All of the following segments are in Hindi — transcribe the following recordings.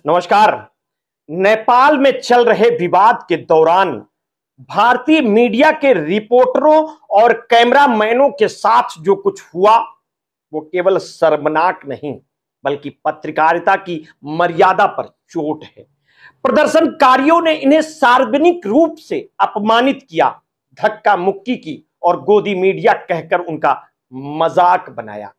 नमस्कार। नेपाल में चल रहे विवाद के दौरान भारतीय मीडिया के रिपोर्टरों और कैमरामैनों के साथ जो कुछ हुआ वो केवल शर्मनाक नहीं बल्कि पत्रकारिता की मर्यादा पर चोट है। प्रदर्शनकारियों ने इन्हें सार्वजनिक रूप से अपमानित किया, धक्का मुक्की की और गोदी मीडिया कहकर उनका मजाक बनाया।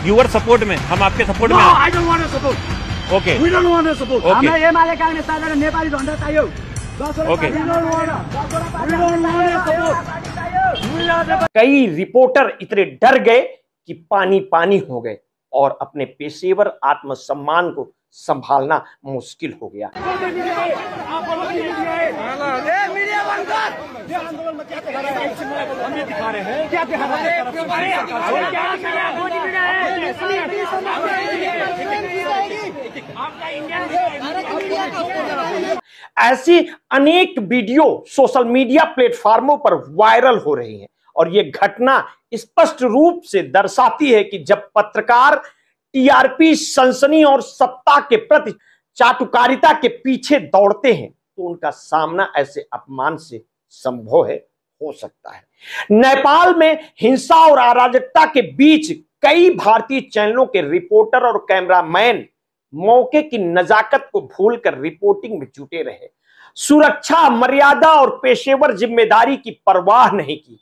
यूर सपोर्ट में हम आपके सपोर्ट में I don't want to support. Okay we don't want to support. Okay. हमें एमाले कांग्रेस नेताले नेपाली झण्डा चाहियो। Okay. We don't want support. कई रिपोर्टर इतने डर गए कि पानी पानी हो गए और अपने पेशेवर आत्मसम्मान को संभालना मुश्किल हो गया। ऐसी अनेक वीडियो सोशल मीडिया प्लेटफॉर्मों पर वायरल हो रही हैं और ये घटना स्पष्ट रूप से दर्शाती है कि जब पत्रकार टीआरपी, सनसनी और सत्ता के प्रति चाटुकारिता के पीछे दौड़ते हैं तो उनका सामना ऐसे अपमान से संभव है हो सकता है। नेपाल में हिंसा और अराजकता के बीच कई भारतीय चैनलों के रिपोर्टर और कैमरामैन मौके की नजाकत को भूलकर रिपोर्टिंग में जुटे रहे। सुरक्षा, मर्यादा और पेशेवर जिम्मेदारी की परवाह नहीं की।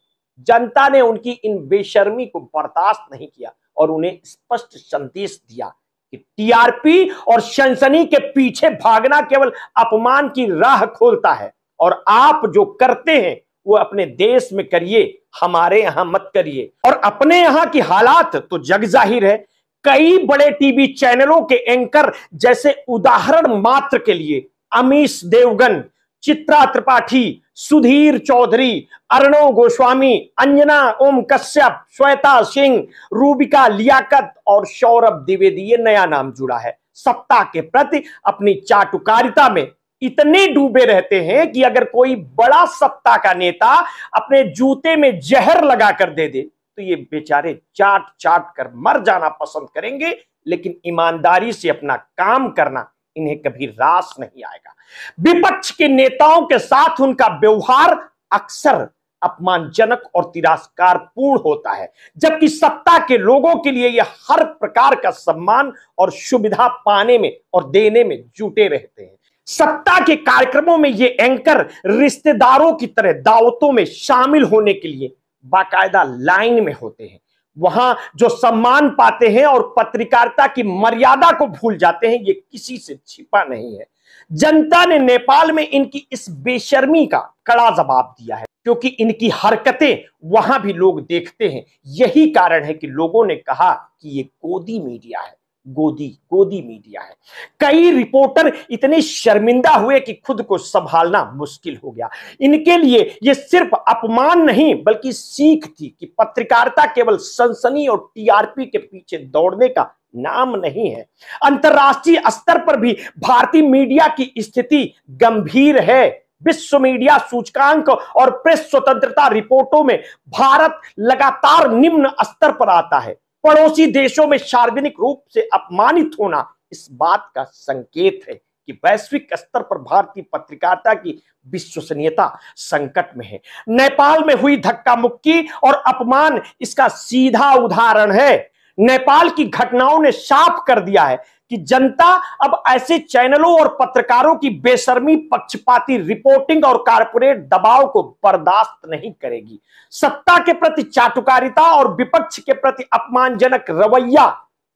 जनता ने उनकी इन बेशर्मी को बर्दाश्त नहीं किया और उन्हें स्पष्ट संदेश दिया कि टीआरपी और सनसनी के पीछे भागना केवल अपमान की राह खोलता है और आप जो करते हैं वो अपने देश में करिए, हमारे यहां मत करिए। और अपने यहां की हालात तो जग जाहिर है। कई बड़े टीवी चैनलों के एंकर, जैसे उदाहरण मात्र के लिए अमीश देवगन, चित्रा त्रिपाठी, सुधीर चौधरी, अर्णव गोस्वामी, अंजना ओम कश्यप, श्वेता सिंह, रूबिका लियाकत और सौरभ द्विवेदी, ये नया नाम जुड़ा है, सत्ता के प्रति अपनी चाटुकारिता में इतने डूबे रहते हैं कि अगर कोई बड़ा सत्ता का नेता अपने जूते में जहर लगाकर दे दे तो ये बेचारे चाट चाट कर मर जाना पसंद करेंगे, लेकिन ईमानदारी से अपना काम करना इन्हें कभी रास नहीं आएगा। विपक्ष के नेताओं के साथ उनका व्यवहार अक्सर अपमानजनक और तिरस्कारपूर्ण होता है, जबकि सत्ता के लोगों के लिए यह हर प्रकार का सम्मान और सुविधा पाने में और देने में जुटे रहते हैं। सत्ता के कार्यक्रमों में ये एंकर रिश्तेदारों की तरह दावतों में शामिल होने के लिए बाकायदा लाइन में होते हैं। वहां जो सम्मान पाते हैं और पत्रकारिता की मर्यादा को भूल जाते हैं, ये किसी से छिपा नहीं है। जनता ने नेपाल में इनकी इस बेशर्मी का कड़ा जवाब दिया है, क्योंकि इनकी हरकतें वहां भी लोग देखते हैं। यही कारण है कि लोगों ने कहा कि ये गोदी मीडिया है, गोदी मीडिया है। कई रिपोर्टर इतने शर्मिंदा हुए कि खुद को संभालना मुश्किल हो गया। इनके लिए यह सिर्फ अपमान नहीं बल्कि सीख थी कि पत्रकारिता केवल सनसनी और टीआरपी के पीछे दौड़ने का नाम नहीं है। अंतर्राष्ट्रीय स्तर पर भी भारतीय मीडिया की स्थिति गंभीर है। विश्व मीडिया सूचकांक और प्रेस स्वतंत्रता रिपोर्टों में भारत लगातार निम्न स्तर पर आता है। पड़ोसी देशों में सार्वजनिक रूप से अपमानित होना इस बात का संकेत है कि वैश्विक स्तर पर भारतीय पत्रकारिता की विश्वसनीयता संकट में है। नेपाल में हुई धक्का मुक्की और अपमान इसका सीधा उदाहरण है। नेपाल की घटनाओं ने साफ कर दिया है कि जनता अब ऐसे चैनलों और पत्रकारों की बेशर्मी, पक्षपाती रिपोर्टिंग और कारपोरेट दबाव को बर्दाश्त नहीं करेगी। सत्ता के प्रति चाटुकारिता और विपक्ष के प्रति अपमानजनक रवैया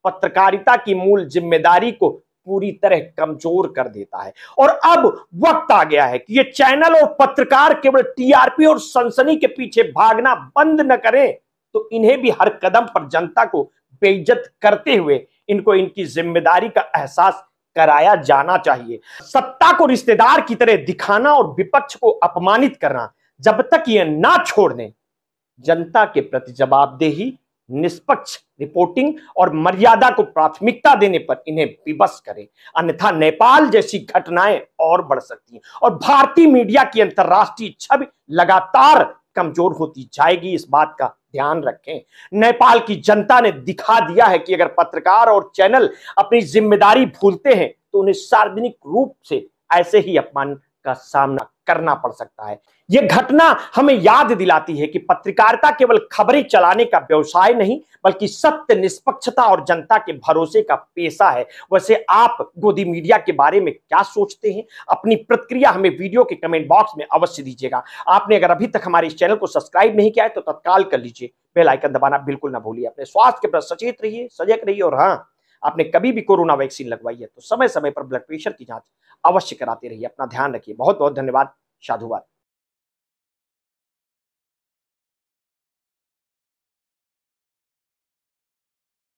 पत्रकारिता की मूल जिम्मेदारी को पूरी तरह कमजोर कर देता है। और अब वक्त आ गया है कि ये चैनल और पत्रकार केवल टीआरपी और सनसनी के पीछे भागना बंद न करें तो इन्हें भी हर कदम पर जनता को बेइज्जत करते हुए इनको इनकी जिम्मेदारी का एहसास कराया जाना चाहिए। सत्ता को रिश्तेदार की तरह दिखाना और विपक्ष को अपमानित करना जब तक ये ना छोड़ दें, जनता के प्रति जवाबदेही निष्पक्ष रिपोर्टिंग और मर्यादा को प्राथमिकता देने पर इन्हें विवश करें, अन्यथा नेपाल जैसी घटनाएं और बढ़ सकती हैं और भारतीय मीडिया की अंतर्राष्ट्रीय छवि लगातार कमजोर होती जाएगी। इस बात का ध्यान रखें। नेपाल की जनता ने दिखा दिया है कि अगर पत्रकार और चैनल अपनी जिम्मेदारी भूलते हैं तो उन्हें सार्वजनिक रूप से ऐसे ही अपमान का सामना करना पड़ सकता है। यह घटना हमें याद दिलाती है कि पत्रकारिता केवल खबरें चलाने का व्यवसाय नहीं बल्कि सत्य, निष्पक्षता और जनता के भरोसे का पेशा है। वैसे आप गोदी मीडिया के बारे में क्या सोचते हैं? अपनी प्रतिक्रिया हमें वीडियो के कमेंट बॉक्स में अवश्य दीजिएगा। आपने अगर अभी तक हमारे इस चैनल को सब्सक्राइब नहीं किया है तो तत्काल कर लीजिए। बेल आइकन दबाना बिल्कुल ना भूलिए। अपने स्वास्थ्य के प्रति सचेत रहिए, सजग रहिए और हाँ, आपने कभी भी कोरोना वैक्सीन लगवाई है तो समय समय पर ब्लड प्रेशर की जांच अवश्य कराते रहिए। अपना ध्यान रखिए। बहुत बहुत धन्यवाद। साधुवाद।